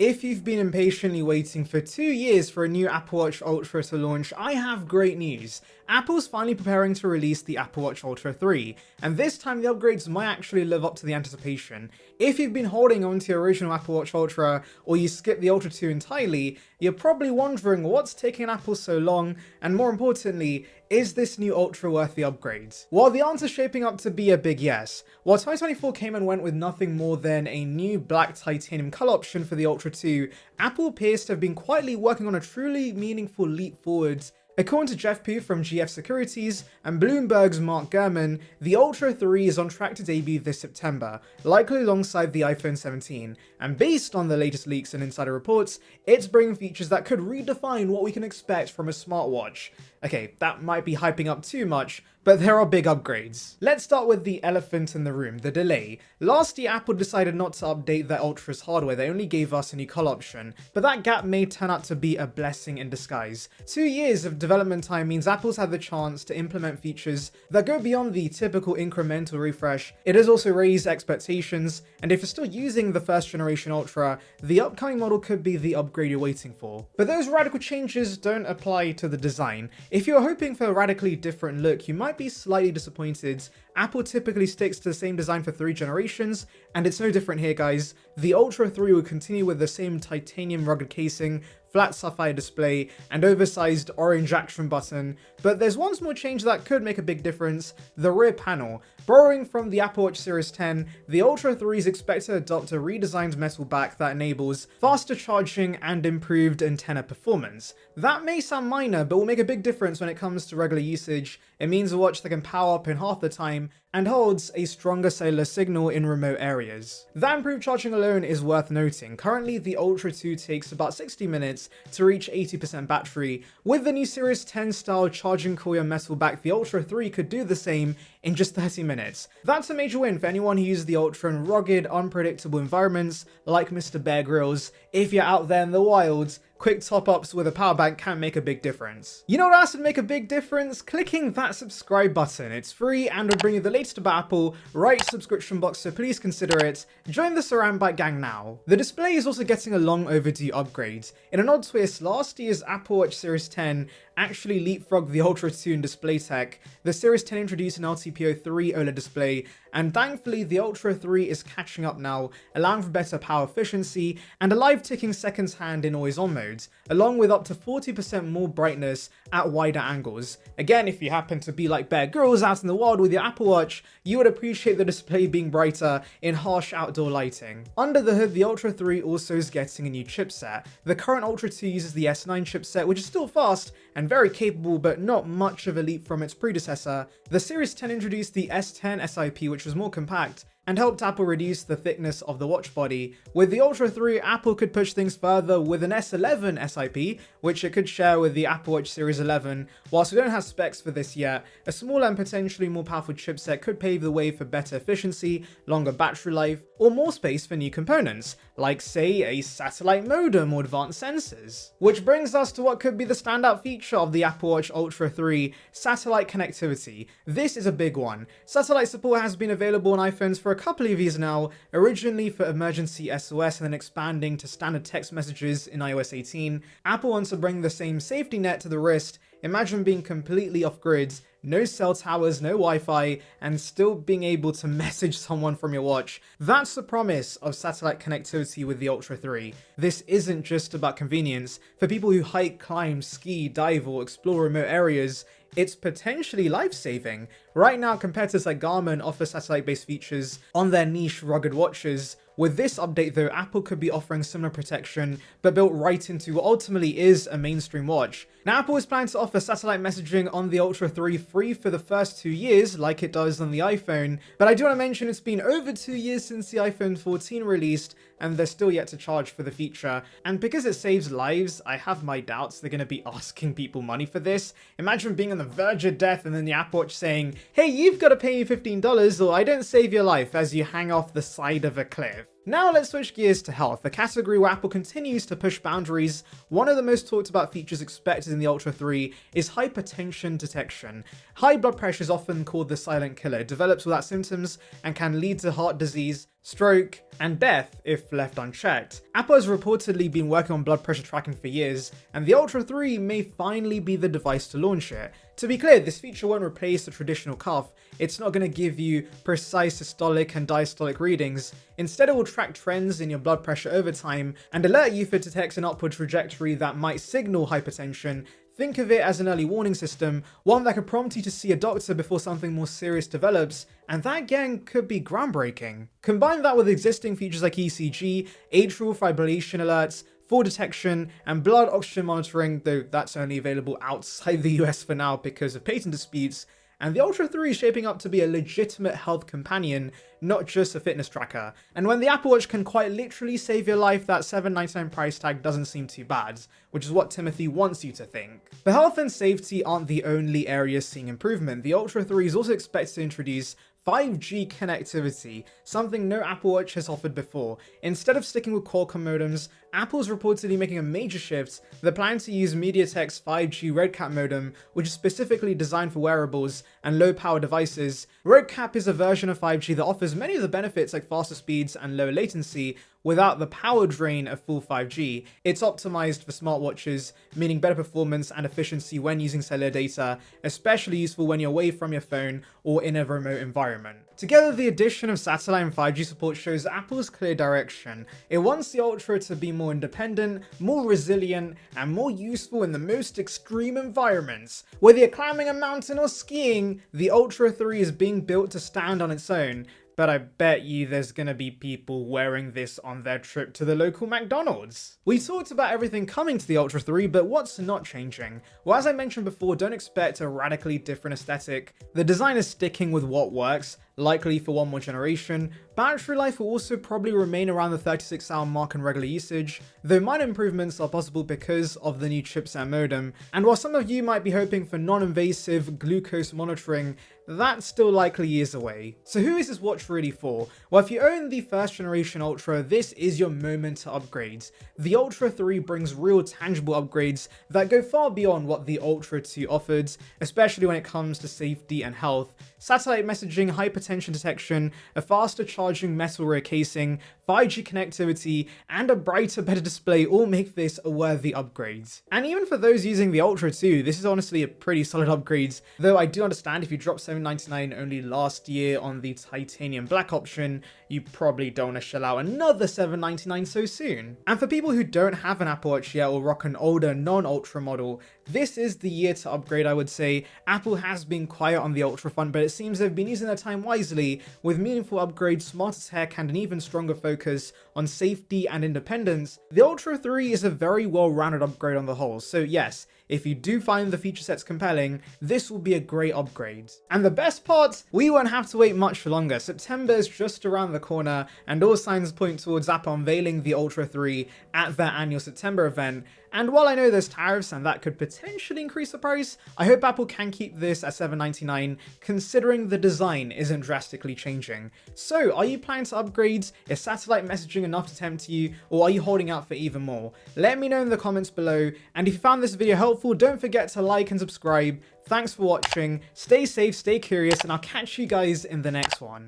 If you've been impatiently waiting for 2 years for a new Apple Watch Ultra to launch, I have great news. Apple's finally preparing to release the Apple Watch Ultra 3, and this time the upgrades might actually live up to the anticipation. If you've been holding on to your original Apple Watch Ultra, or you skipped the Ultra 2 entirely, you're probably wondering what's taking Apple so long, and more importantly, is this new Ultra worth the upgrades? Well, the answer's shaping up to be a big yes. While 2024 came and went with nothing more than a new black titanium color option for the Ultra 2, Apple appears to have been quietly working on a truly meaningful leap forwards. According to Jeff Pu from GF Securities and Bloomberg's Mark Gurman, the Ultra 3 is on track to debut this September, likely alongside the iPhone 17, and based on the latest leaks and insider reports, it's bringing features that could redefine what we can expect from a smartwatch. Okay, that might be hyping up too much, but there are big upgrades. Let's start with the elephant in the room, the delay. Last year, Apple decided not to update their Ultra's hardware, they only gave us a new color option, but that gap may turn out to be a blessing in disguise. 2 years of development time means Apple's had the chance to implement features that go beyond the typical incremental refresh. It has also raised expectations, and if you're still using the first generation Ultra, the upcoming model could be the upgrade you're waiting for. But those radical changes don't apply to the design. If you're hoping for a radically different look, you might be slightly disappointed. Apple typically sticks to the same design for 3 generations, and it's no different here, guys. The Ultra 3 will continue with the same titanium rugged casing, flat sapphire display, and oversized orange action button, but there's one small change that could make a big difference: the rear panel. Borrowing from the Apple Watch Series 10, the Ultra 3 is expected to adopt a redesigned metal back that enables faster charging and improved antenna performance. That may sound minor, but will make a big difference when it comes to regular usage. It means a watch that can power up in half the time and holds a stronger cellular signal in remote areas. That improved charging alone is worth noting. Currently, the Ultra 2 takes about 60 minutes to reach 80% battery. With the new Series 10 style charging coil metal back, the Ultra 3 could do the same in just 30 minutes. That's a major win for anyone who uses the Ultra in rugged, unpredictable environments like Mr. Bear Grylls. If you're out there in the wilds, quick top-ups with a power bank can make a big difference. You know what else would make a big difference? Clicking that subscribe button. It's free and will bring you the latest about Apple right to the subscription box, so please consider it. Join the Surround Byte gang now. The display is also getting a long overdue upgrade. In an odd twist, last year's Apple Watch Series 10 actually leapfrogged the Ultra 2 in display tech. The Series 10 introduced an LTPO3 OLED display, and thankfully the Ultra 3 is catching up now, allowing for better power efficiency and a live ticking seconds hand in always on mode, along with up to 40% more brightness at wider angles. Again, if you happen to be like Bear Grylls out in the wild with your Apple Watch, you would appreciate the display being brighter in harsh outdoor lighting. Under the hood, the Ultra 3 also is getting a new chipset. The current Ultra 2 uses the S9 chipset, which is still fast and very capable, but not much of a leap from its predecessor. The Series 10 introduced the S10 SiP, which was more compact and helped Apple reduce the thickness of the watch body. With the Ultra 3, Apple could push things further with an S11 SiP, which it could share with the Apple Watch Series 11. Whilst we don't have specs for this yet, a smaller and potentially more powerful chipset could pave the way for better efficiency, longer battery life, or more space for new components, like say a satellite modem or advanced sensors. Which brings us to what could be the standout feature of the Apple Watch Ultra 3, satellite connectivity. This is a big one. Satellite support has been available on iPhones for a couple of years now, originally for emergency SOS and then expanding to standard text messages in iOS 18. Apple wants to bring the same safety net to the wrist. Imagine being completely off-grid, no cell towers, no Wi-Fi, and still being able to message someone from your watch. That's the promise of satellite connectivity with the Ultra 3. This isn't just about convenience. For people who hike, climb, ski, dive, or explore remote areas, it's potentially life-saving. Right now, competitors like Gurman offer satellite-based features on their niche rugged watches. With this update though, Apple could be offering similar protection, but built right into what ultimately is a mainstream watch. Now, Apple is planning to offer satellite messaging on the Ultra 3 free for the first 2 years, like it does on the iPhone, but I do want to mention it's been over 2 years since the iPhone 14 released, and they're still yet to charge for the feature. And because it saves lives, I have my doubts they're going to be asking people money for this. Imagine being on the verge of death and then the Apple Watch saying, "Hey, you've got to pay me $15 or I don't save your life," as you hang off the side of a cliff. Now let's switch gears to health, a category where Apple continues to push boundaries. One of the most talked about features expected in the Ultra 3 is hypertension detection. High blood pressure is often called the silent killer. It develops without symptoms and can lead to heart disease, stroke, and death if left unchecked. Apple has reportedly been working on blood pressure tracking for years, and the Ultra 3 may finally be the device to launch it. To be clear, this feature won't replace the traditional cuff. It's not going to give you precise systolic and diastolic readings. Instead, it will track trends in your blood pressure over time and alert you if it detects an upward trajectory that might signal hypertension. Think of it as an early warning system, one that could prompt you to see a doctor before something more serious develops, and that again could be groundbreaking. Combine that with existing features like ECG, atrial fibrillation alerts, fall detection, and blood oxygen monitoring, though that's only available outside the US for now because of patent disputes, and the Ultra 3 is shaping up to be a legitimate health companion, not just a fitness tracker. And when the Apple Watch can quite literally save your life, that $799 price tag doesn't seem too bad, which is what Timothy wants you to think. But health and safety aren't the only areas seeing improvement. The Ultra 3 is also expected to introduce 5G connectivity, something no Apple Watch has offered before. Instead of sticking with Qualcomm modems, Apple's reportedly making a major shift. They're planning to use MediaTek's 5G RedCap modem, which is specifically designed for wearables and low-power devices. RedCap is a version of 5G that offers many of the benefits like faster speeds and low latency, without the power drain of full 5G. It's optimized for smartwatches, meaning better performance and efficiency when using cellular data, especially useful when you're away from your phone or in a remote environment. Together, the addition of satellite and 5G support shows Apple's clear direction. It wants the Ultra to be more independent, more resilient, and more useful in the most extreme environments. Whether you're climbing a mountain or skiing, the Ultra 3 is being built to stand on its own. But I bet you there's gonna be people wearing this on their trip to the local McDonald's. We talked about everything coming to the Ultra 3, but what's not changing? Well, as I mentioned before, don't expect a radically different aesthetic. The design is sticking with what works, likely for one more generation. Battery life will also probably remain around the 36-hour mark in regular usage, though minor improvements are possible because of the new chipset modem. And while some of you might be hoping for non-invasive glucose monitoring, that still likely years away. So who is this watch really for? Well, if you own the first generation Ultra, this is your moment to upgrade. The Ultra 3 brings real tangible upgrades that go far beyond what the Ultra 2 offered, especially when it comes to safety and health. Satellite messaging, hypertension detection, a faster charging metal rear casing, 5G connectivity, and a brighter, better display all make this a worthy upgrade. And even for those using the Ultra 2, this is honestly a pretty solid upgrade, though I do understand if you dropped $799 only last year on the titanium black option, you probably don't want to shell out another $799 so soon. And for people who don't have an Apple Watch yet or rock an older non-Ultra model, this is the year to upgrade, I would say. Apple has been quiet on the Ultra front, but it seems they've been using their time wisely with meaningful upgrades, smarter tech, and an even stronger focus on safety and independence. The Ultra 3 is a very well-rounded upgrade on the whole, so yes, if you do find the feature sets compelling, this will be a great upgrade. And the best part, we won't have to wait much longer. September is just around the corner, and all signs point towards Apple unveiling the Ultra 3 at their annual September event. And while I know there's tariffs and that could potentially increase the price, I hope Apple can keep this at $799, considering the design isn't drastically changing. So, are you planning to upgrade? Is satellite messaging enough to tempt you, or are you holding out for even more? Let me know in the comments below, and if you found this video helpful, don't forget to like and subscribe. Thanks for watching, stay safe, stay curious, and I'll catch you guys in the next one.